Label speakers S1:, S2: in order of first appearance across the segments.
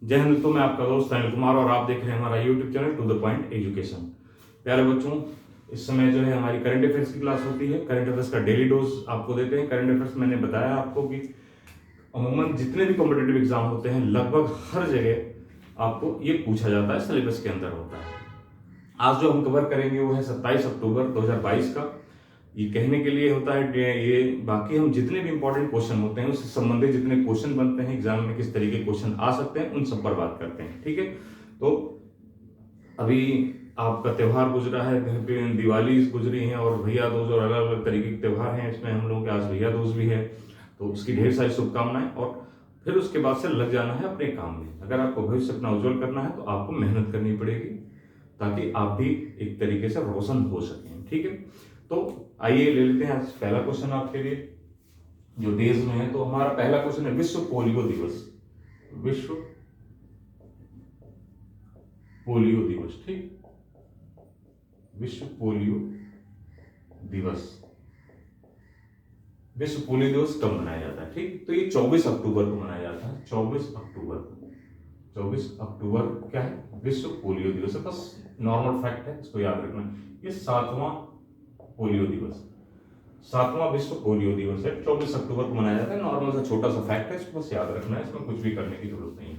S1: जय हिंद। तो मैं आपका दोस्त अनिल कुमार और आप देख रहे हैं हमारा YouTube channel To the Point Education. प्यारे बच्चों, इस समय जो है हमारी करंट अफेयर्स की क्लास होती है। करंट अफेयर्स का डेली डोज आपको देते हैं। करंट अफेयर्स मैंने बताया आपको कि अमूमन जितने भी कॉम्पिटेटिव एग्जाम होते हैं लगभग हर जगह आपको ये पूछा जाता है, सिलेबस के अंदर होता है। आज जो हम कवर करेंगे वो है 27 अक्टूबर 2022 का। ये कहने के लिए होता है ये बाकी हम जितने भी इंपॉर्टेंट क्वेश्चन होते हैं उससे संबंधित जितने क्वेश्चन बनते हैं एग्जाम में, किस तरीके के क्वेश्चन आ सकते हैं, उन सब पर बात करते हैं। ठीक है, तो अभी आपका त्यौहार गुजरा है, घर पे दिवाली गुजरी है और भैया दूज और अलग अलग तरीके के त्यौहार हैं। इसमें हम लोगों के आज भैया दूज भी है, तो उसकी ढेर सारी शुभकामनाएं। और फिर उसके बाद से लग जाना है अपने काम में। अगर आपको भविष्य अपना उज्जवल करना है तो आपको मेहनत करनी पड़ेगी ताकि आप भी एक तरीके से रोशन हो सकें। ठीक है, तो आइए ले लेते हैं आज पहला क्वेश्चन आपके लिए जो डेज में है। तो हमारा पहला क्वेश्चन है विश्व पोलियो दिवस। विश्व पोलियो दिवस, ठीक, विश्व पोलियो दिवस। विश्व पोलियो दिवस कब मनाया जाता है? ठीक, तो ये 24 अक्टूबर को मनाया जाता है। 24 अक्टूबर को, 24 अक्टूबर क्या है? विश्व पोलियो दिवस है। बस नॉर्मल फैक्ट है, इसको याद रखना। ये 7वां पोलियो दिवस, 7वां विश्व पोलियो दिवस है। 24 अक्टूबर को मनाया जाता है। नॉर्मल सा छोटा सा फैक्ट है, इसको बस याद रखना है, इसमें कुछ भी करने की जरूरत नहीं है।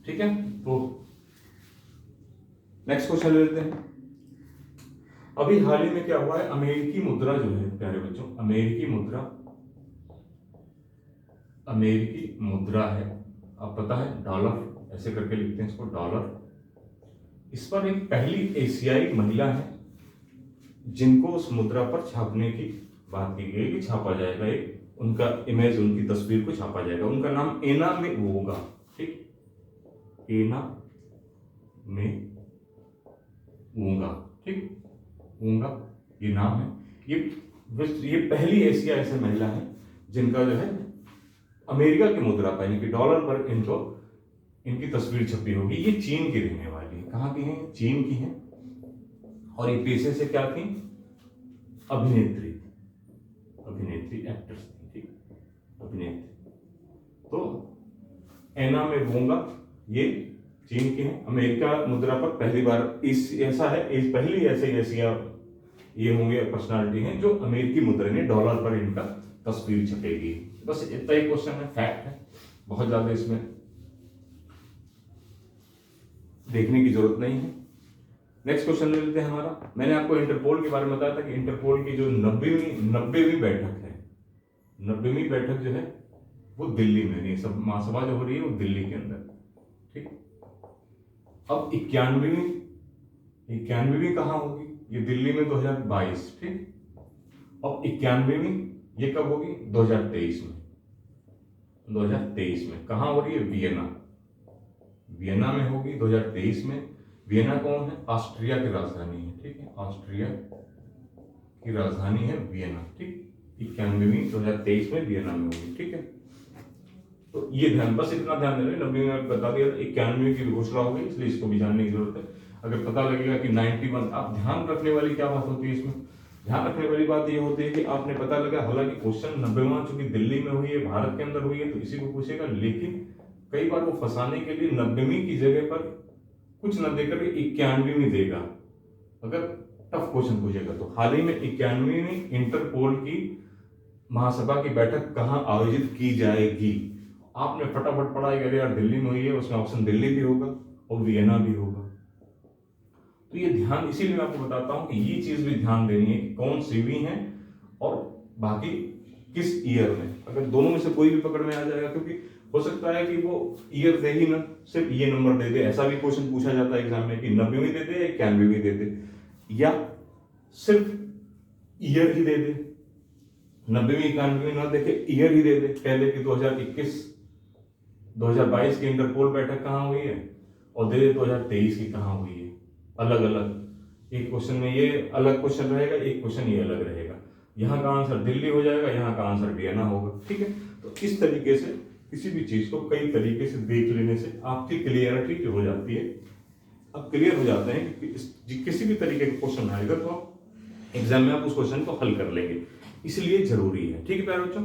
S1: ठीक है, तो नेक्स्ट क्वेश्चन ले लेते हैं। अभी हाल ही में क्या हुआ है, अमेरिकी मुद्रा जो है प्यारे बच्चों, अमेरिकी मुद्रा है। अब पता है डॉलर ऐसे करके लिखते हैं इसको, डॉलर। इस पर एक पहली एशियाई महिला है जिनको उस मुद्रा पर छापने की बात की गई कि छापा जाएगा, एक उनका इमेज, उनकी तस्वीर को छापा जाएगा। उनका नाम एना में होगा। ठीक, एना में होगा, ठीक, होगा ये नाम है। ये पहली एशिया ऐसे महिला है जिनका जो है अमेरिका की मुद्रा पर यानी कि डॉलर पर इनकी तस्वीर छपी होगी। ये चीन की रहने वाली है। कहाँ की है? चीन की है। और ये पेशे से क्या थी? अभिनेत्री, एक्ट्रेस थी। ठीक, अभिनेत्री। तो एना में वोंगा ये चीन के हैं। अमेरिका मुद्रा पर पहली बार पहली ऐसे एशिया ये होंगे पर्सनालिटी हैं जो अमेरिकी मुद्रा ने डॉलर पर इनका तस्वीर छपेगी। बस इतना ही क्वेश्चन है, फैक्ट है, बहुत ज्यादा इसमें देखने की जरूरत नहीं है। नेक्स्ट क्वेश्चन ले लेते हैं हमारा। मैंने आपको इंटरपोल के बारे में बताया था कि इंटरपोल की जो 90वीं बैठक है, 90वीं बैठक जो है वो दिल्ली में, नहीं सब महासभा जो हो रही है वो दिल्ली के अंदर। ठीक, अब 91वीं कहाँ होगी? ये दिल्ली में 2022। ठीक, अब 91वीं ये कब होगी? 2023 में। 2023 में कहाँ हो रही है? वियना में होगी 2023 में। वियना कौन है? ऑस्ट्रिया की राजधानी है। ठीक है, ऑस्ट्रिया की राजधानी है वियना। ठीक, 91वीं 2023 में वियना में होगी। ठीक है, तो ये बस इतना ध्यान देना। 90 में बता दिया, 91वीं की घोषणा होगी, इसलिए इसको भी जानने की जरूरत है। अगर पता लगेगा कि 91, आप ध्यान रखने वाली क्या बात होती है इसमें? ध्यान रखने वाली बात ये होती है कि आपने पता लगा, हालांकि क्वेश्चन 90वां चूंकि दिल्ली में हुई है, भारत के अंदर हुई है, तो इसी को पूछेगा। लेकिन कई बार वो फंसाने के लिए 90वीं की जगह पर कुछ न देकर 91वीं देगा, अगर टफ क्वेश्चन पूछेगा तो। हाल ही में 91वीं इंटरपोल की महासभा की बैठक कहाँ आयोजित की जाएगी? आपने फटाफट पढ़ा कि अरे यार दिल्ली में हुई है, उसमें ऑप्शन दिल्ली भी होगा और वियना भी होगा। तो ये ध्यान, इसीलिए मैं आपको बताता हूं कि ये चीज भी ध्यान देनी है कि कौन सी भी है और बाकी किस ईयर में। अगर दोनों में से कोई भी पकड़ में आ जाएगा, क्योंकि हो सकता है कि वो ईयर दे ही ना, सिर्फ ये नंबर दे दे। ऐसा भी क्वेश्चन पूछा जाता है एग्जाम में कि 90वीं दे दे या 91वीं दे दे, या सिर्फ ईयर ही दे दे, 90वीं 91वीं ना देखे, ईयर ही दे दे। पहले की 2021 2022 की इंटरपोल बैठक कहाँ हुई है और दे दे 2023 की कहाँ हुई है, अलग अलग। एक क्वेश्चन में ये अलग क्वेश्चन रहेगा, एक क्वेश्चन ये अलग रहेगा। यहाँ का आंसर दिल्ली हो जाएगा, यहाँ का आंसर वियना होगा। ठीक है, तो इस तरीके से किसी भी चीज को कई तरीके से देख लेने से आपकी क्लियरिटी जो हो जाती है, अब क्लियर हो जाते हैं कि किसी भी तरीके का क्वेश्चन आएगा तो आप एग्जाम में आप उस क्वेश्चन को हल कर लेंगे, इसलिए जरूरी है। ठीक है प्यारे बच्चों,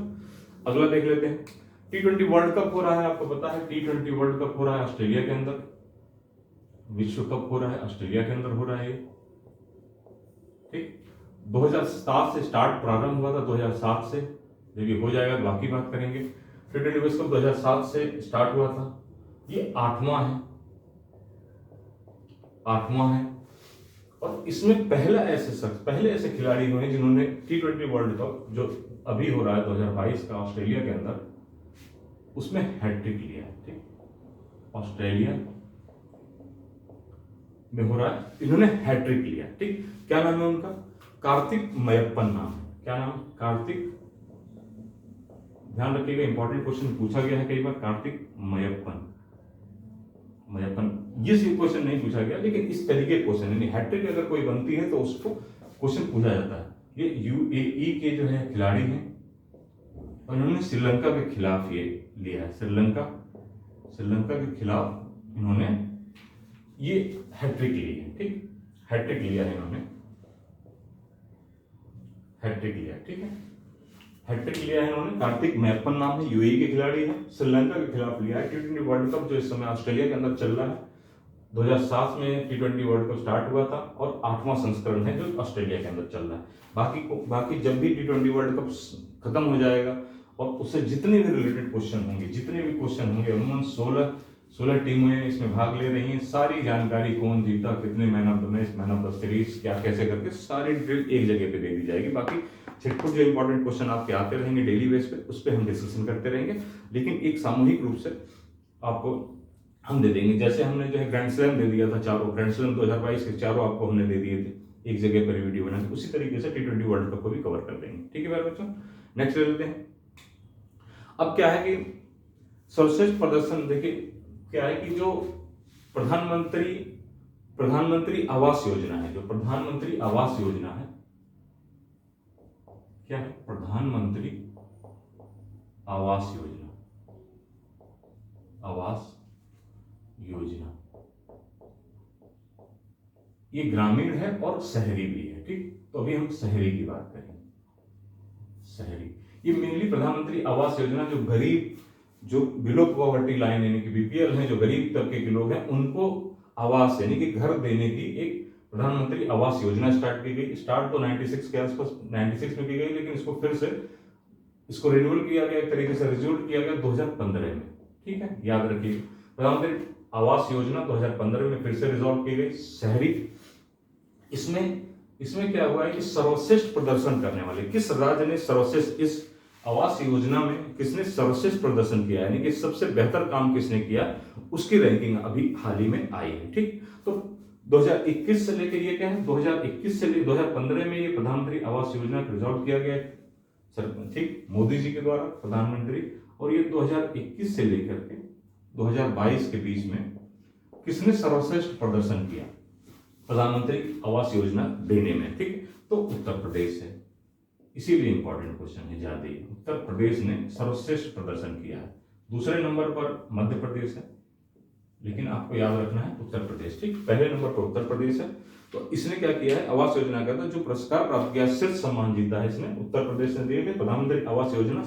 S1: अगला देख लेते हैं। T20 वर्ल्ड कप हो रहा है, आपको पता है T20 वर्ल्ड कप हो रहा है ऑस्ट्रेलिया के अंदर, विश्व कप हो रहा है ऑस्ट्रेलिया के अंदर हो रहा है, ठीक। 2007 से स्टार्ट प्रारंभ हुआ था, 2007 से, जब ये हो जाएगा तो बाकी बात करेंगे। T20 विश्व कप 2007 से स्टार्ट हुआ था, ये आठवां है, और इसमें पहले ऐसे खिलाड़ी हुए हैं जिन्होंने T20 वर्ल्ड कप जो अभी हो रहा है 2022 का ऑस्ट्रेलिया के अंदर, उसमें हैट्रिक लिया है, ठीक। ऑस्ट्रेलिया में हो रहा है, इन्होंने हैट्रिक लिया, ठीक। क्या नाम है उनका? कार्तिक मयप्पन नाम है। क्या नाम? कार्तिक, ध्यान रखिएगा, इंपॉर्टेंट क्वेश्चन पूछा गया है कई बार, कार्तिक मयप्पन। ये क्वेश्चन नहीं पूछा गया, लेकिन इस तरीके क्वेश्चन, यानी हैट्रिक अगर कोई बनती है तो उसको क्वेश्चन पूछा जाता है। ये यूएई के जो है खिलाड़ी हैं, उन्होंने श्रीलंका के खिलाफ ये लिया है, श्रीलंका के खिलाफ इन्होंने ये हैट्रिक ली है, ठीक। हैट्रिक लिया है इन्होंने, हैट्रिक लिया, ठीक है, हैट्रिक लिया है इन्होंने। कार्तिक मैप्पन नाम है, यूएई के खिलाड़ी है, श्रीलंका के खिलाफ लिया है। T20 वर्ल्ड कप जो इस समय ऑस्ट्रेलिया के अंदर चल रहा है, 2007 में T20 वर्ल्ड कप स्टार्ट हुआ था और 8वां संस्करण है जो ऑस्ट्रेलिया के अंदर चल रहा है। बाकी जब भी T20 वर्ल्ड कप खत्म हो जाएगा और उससे जितने भी रिलेटेड क्वेश्चन होंगे, अमूमन 16 टीमें इसमें भाग ले रही हैं, सारी जानकारी, कौन जीता, कितने man of the match, man of the series, क्या कैसे करके सारी डिटेल एक जगह पे दे दी जाएगी। बाकी छिटपुट जो इंपॉर्टेंट क्वेश्चन आपके आते रहेंगे डेली बेस पे, उस पर हम डिस्कशन करते रहेंगे, लेकिन एक सामूहिक रूप से आपको हम दे देंगे। जैसे हमने जो है ग्रैंड स्लैम दे दिया था, चारों ग्रैंड स्लैम 2022 के चारों आपको हमने दे दिए थे एक जगह पर वीडियो बना के, उसी तरीके से T20 वर्ल्ड कप को भी कवर कर देंगे, ठीक है मेरे बच्चों। नेक्स्ट ले लेते हैं। अब क्या है कि सर्वश्रेष्ठ प्रदर्शन, देखिए क्या है कि जो प्रधानमंत्री आवास योजना है, जो प्रधानमंत्री आवास योजना है, क्या है? प्रधानमंत्री आवास योजना, ये ग्रामीण है और शहरी भी है, ठीक। तो अभी हम शहरी की बात करेंगे। शहरी, ये मेनली प्रधानमंत्री आवास योजना जो गरीब, जो बिलो पॉवर्टी लाइन यानी कि बीपीएल है, जो गरीब तबके के लोग हैं, उनको आवास यानी कि घर देने की एक प्रधानमंत्री आवास योजना स्टार्ट की गई। स्टार्ट तो 96 के आसपास, 96 में की गई, लेकिन इसको फिर से इसको रिन्यूअल किया गया, एक तरीके से रिजोल्व किया गया 2015 में, ठीक है, याद रखिए। प्रधानमंत्री आवास योजना 2015 में फिर से रिजॉल्व की गई। शहरी, इसमें क्या हुआ है कि सर्वश्रेष्ठ प्रदर्शन करने वाले, किस राज्य ने सर्वश्रेष्ठ, इस आवास योजना में किसने सर्वश्रेष्ठ प्रदर्शन किया, यानी कि सबसे बेहतर काम किसने किया, उसकी रैंकिंग अभी हाल ही में आई है, ठीक। तो 2021 से लेकर ये क्या है, 2021 से लेकर 2015 में ये प्रधानमंत्री आवास योजना को रिजॉल्व किया गया सर, ठीक, मोदी जी के द्वारा प्रधानमंत्री, और ये 2021 से लेकर के 2022 के बीच में किसने सर्वश्रेष्ठ प्रदर्शन किया प्रधानमंत्री आवास योजना देने में, ठीक। तो उत्तर प्रदेश है, इसीलिए इंपॉर्टेंट क्वेश्चन है ज्यादा। उत्तर प्रदेश ने सर्वश्रेष्ठ प्रदर्शन किया है। दूसरे नंबर पर मध्य प्रदेश है, लेकिन आपको याद रखना है उत्तर प्रदेश, ठीक। पहले नंबर पर उत्तर प्रदेश है। तो इसने क्या किया है, आवास योजना का जो पुरस्कार प्राप्त किया, शीर्ष सम्मान जीता है इसने, उत्तर प्रदेश ने दिए थे। प्रधानमंत्री आवास योजना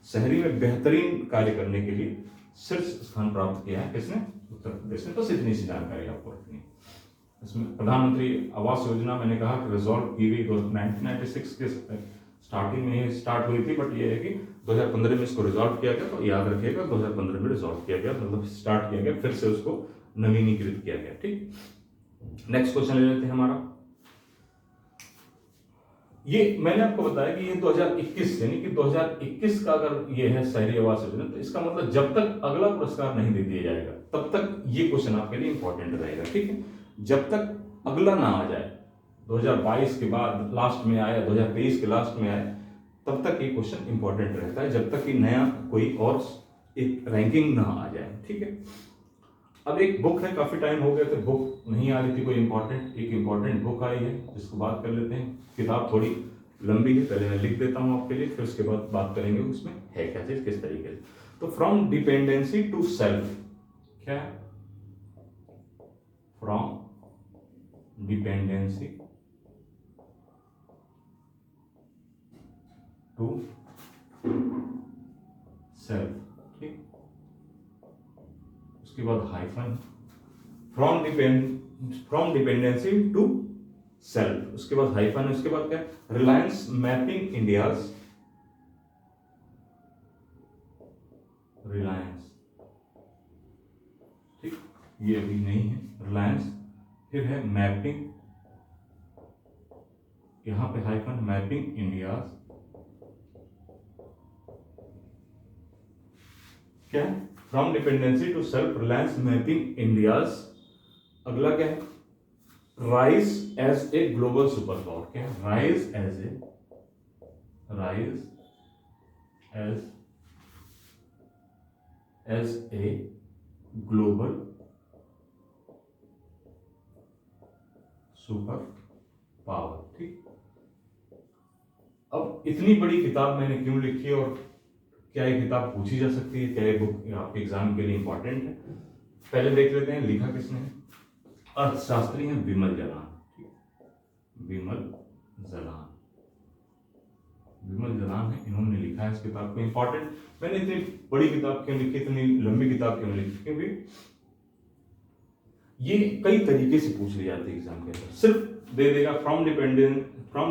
S1: शहरी में बेहतरीन कार्य करने के लिए शीर्ष स्थान प्राप्त किया है किसने, उत्तर प्रदेश ने। बस इतनी सी जानकारी आपको रखनी है। इसमें प्रधानमंत्री आवास योजना मैंने कहा कि रिजॉल्व की गई 1996 के स्टार्टिंग में ही स्टार्ट हुई थी, बट ये है कि 2015 में इसको रिजॉल्व किया गया। तो याद रखिएगा 2015 में रिजॉल्व किया गया, मतलब स्टार्ट किया गया, फिर से उसको नवीनीकृत किया गया, ठीक। नेक्स्ट क्वेश्चन ले लेते हैं हमारा। ये मैंने आपको बताया कि ये 2021 यानी कि 2021 का अगर ये है शहरी आवास योजना, तो इसका मतलब जब तक अगला पुरस्कार नहीं दे दिया जाएगा तब तक ये क्वेश्चन आपके लिए इंपॉर्टेंट रहेगा, ठीक है। जब तक अगला ना आ जाए, 2022 के बाद लास्ट में आया, 2023 के लास्ट में आए, तब तक ये क्वेश्चन इंपॉर्टेंट रहता है, जब तक कि नया कोई और एक रैंकिंग ना आ जाए, ठीक है। अब एक बुक है, काफी टाइम हो गया तो बुक नहीं आ रही थी कोई इंपॉर्टेंट, एक इंपॉर्टेंट बुक आई है जिसको बात कर लेते हैं। किताब थोड़ी लंबी है, पहले मैं लिख देता हूं आपके लिए, फिर उसके बाद बात करेंगे उसमें है क्या चीज, किस तरीके से। तो फ्रॉम डिपेंडेंसी टू सेल्फ, क्या, फ्रॉम डिपेंडेंसी टू सेल्फ, ठीक। उसके बाद hyphen, from dependency to self, उसके बाद हाइफन है, उसके बाद क्या, रिलायंस मैपिंग इंडियाज, रिलायंस, ठीक, ये अभी नहीं है रिलायंस, फिर है मैपिंग, यहां पे हाइफन मैपिंग इंडियाज, क्या है, from dependency to self reliance mapping India's. अगला क्या है, rise as a global super power, क्या है, rise as a global super power, ठीक। अब इतनी बड़ी किताब मैंने क्यों लिखी और क्या ये किताब पूछी जा सकती है, क्या ये बुक आपके एग्जाम के लिए इंपॉर्टेंट है, पहले देख लेते हैं लिखा किसने है। अर्थशास्त्री हैं विमल जलान, विमल जलान, विमल जलान है, इन्होंने लिखा है इस किताब को। इंपॉर्टेंट, मैंने इतनी बड़ी किताब क्यों लिखी, इतनी लंबी किताब क्यों लिखी, क्योंकि ये कई तरीके से पूछ ली जाती है एग्जाम के अंदर। सिर्फ दे देगा from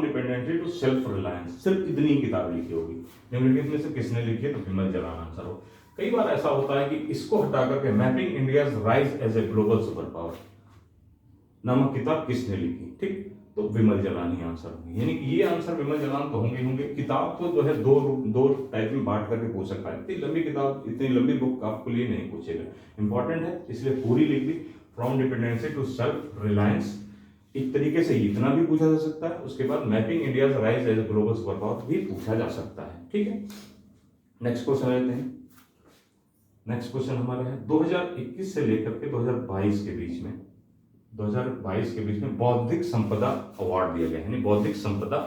S1: dependency to self reliance, सिर्फ इतनी किताब लिखी होगी, निम्नलिखित में से किसने लिखी है, तो विमल जलान आंसर हो। कई बार ऐसा होता है कि इसको हटा करके mapping India's rise as a global super power नामक किताब किसने लिखी, ठीक, तो विमल जलान ही आंसर होगी। यानी कि ये आंसर विमल जलान तो होंगे। किताब तो जो है दो टाइप में बांट करके पूछ सकता है। इतनी लंबी किताब, इतनी लंबी बुक आपके लिए नहीं पूछेगा, इंपॉर्टेंट है इसलिए पूरी लिख दी। From dependency to self reliance, एक तरीके से इतना भी पूछा जा सकता है। उसके बाद mapping India's rise as a global super power भी पूछा जा सकता है, ठीक है। नेक्स्ट क्वेश्चन लेते हैं। नेक्स्ट क्वेश्चन हमारा है 2021 से लेकर के 2022 के बीच में, 2022 के बीच में बौद्धिक संपदा अवार्ड दिया गया है, यानी बौद्धिक संपदा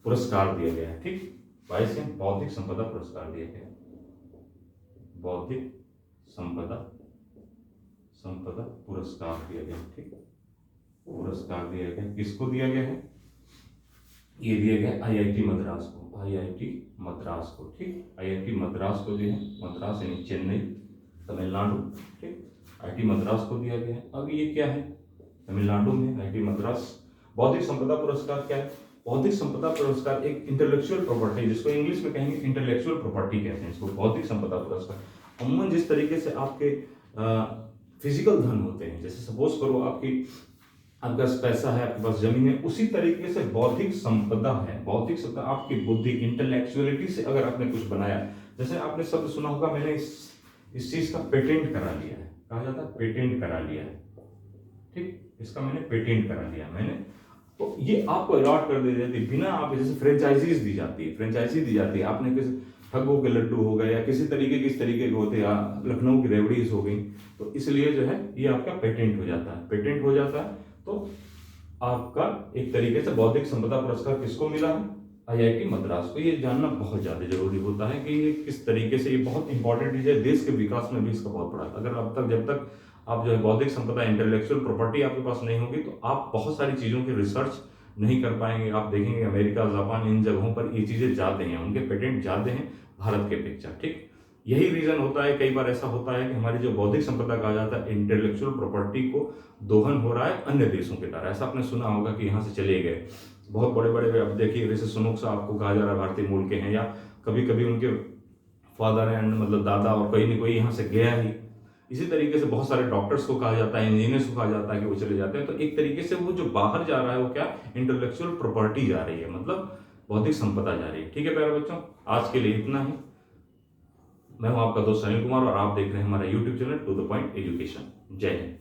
S1: पुरस्कार दिया गया है, ठीक। 22 में बौद्धिक संपदा पुरस्कार दिया गया है, बौद्धिक संपदा पुरस्कार दिया गया, ठीक। पुरस्कार दिया गया, किसको दिया गया है, ये दिया गया आईआईटी मद्रास को, आईआईटी मद्रास को, ठीक। आईआईटी मद्रास को दिया है, मद्रास यानी चेन्नई तमिलनाडु, ठीक। आईआईटी मद्रास को दिया गया है। अब ये क्या है, तमिलनाडु में आईआईटी मद्रास। बौद्धिक संपदा पुरस्कार क्या है, बौद्धिक संपदा पुरस्कार एक इंटेलेक्चुअल प्रॉपर्टी, जिसको इंग्लिश में कहेंगे इंटेलेक्चुअल प्रॉपर्टी कहते हैं इसको, बौद्धिक संपदा पुरस्कार। अमूमन जिस तरीके से आपके फिजिकल धन होते हैं, जैसे सपोज करो आपका पैसा है, आपके पास जमीन है, उसी तरीके से बौद्धिक संपदा है। बौद्धिक संपदा आपकी बुद्धि, इंटेलेक्चुअलिटी से अगर आपने कुछ बनाया, जैसे आपने शब्द सुना होगा, मैंने इस चीज का पेटेंट करा लिया है, कहा जाता है पेटेंट करा लिया है, ठीक, इसका मैंने पेटेंट करा लिया मैंने, तो ये आपको अलॉट कर दी जाती है बिना आप, जैसे फ्रेंचाइजीज दी जाती है, फ्रेंचाइजी दी जाती है, आपने किसी ठगों के लड्डू हो गए या किसी तरीके के इस तरीके के होते हैं, लखनऊ की रेवड़ीज हो गई, तो इसलिए जो है ये आपका पेटेंट हो जाता है, पेटेंट हो जाता है। तो आपका एक तरीके से बौद्धिक संपदा पुरस्कार किसको मिला है, आईआईटी मद्रास को। ये जानना बहुत ज्यादा जरूरी होता है कि ये किस तरीके से, ये बहुत इंपॉर्टेंट चीज है, देश के विकास में भी इसका बहुत बड़ा। अगर अब तक जब तक आप जो है बौद्धिक संपदा इंटेलेक्चुअल प्रॉपर्टी आपके पास नहीं होगी, तो आप बहुत सारी चीजों की रिसर्च नहीं कर पाएंगे। आप देखेंगे अमेरिका, जापान, इन जगहों पर ये चीजें जाते हैं, उनके पेटेंट जाते हैं भारत के अपेक्षा, ठीक। यही रीजन होता है, कई बार ऐसा होता है कि हमारी जो बौद्धिक संपदा कहा जाता है, इंटेलेक्चुअल प्रॉपर्टी को दोहन हो रहा है अन्य देशों के द्वारा। ऐसा आपने सुना होगा कि यहाँ से चले गए बहुत बड़े बड़े, अब देखिए जैसे सुनोक साहब आपको कहा जा रहा है भारतीय मूल के हैं, या कभी कभी उनके फादर एंड मतलब दादा और कोई न कोई यहाँ से गया ही। इसी तरीके से बहुत सारे डॉक्टर्स को कहा जाता है, इंजीनियर्स को कहा जाता है कि वो चले जाते हैं। तो एक तरीके से वो जो बाहर जा रहा है वो क्या, इंटेलेक्चुअल प्रॉपर्टी जा रही है, मतलब बौद्धिक संपदा जा रही है, ठीक है प्यारे बच्चों। आज के लिए इतना ही। मैं हूं आपका दोस्त अनिल कुमार और आप देख रहे हैं हमारा YouTube channel To the Point Education. Jai Hind.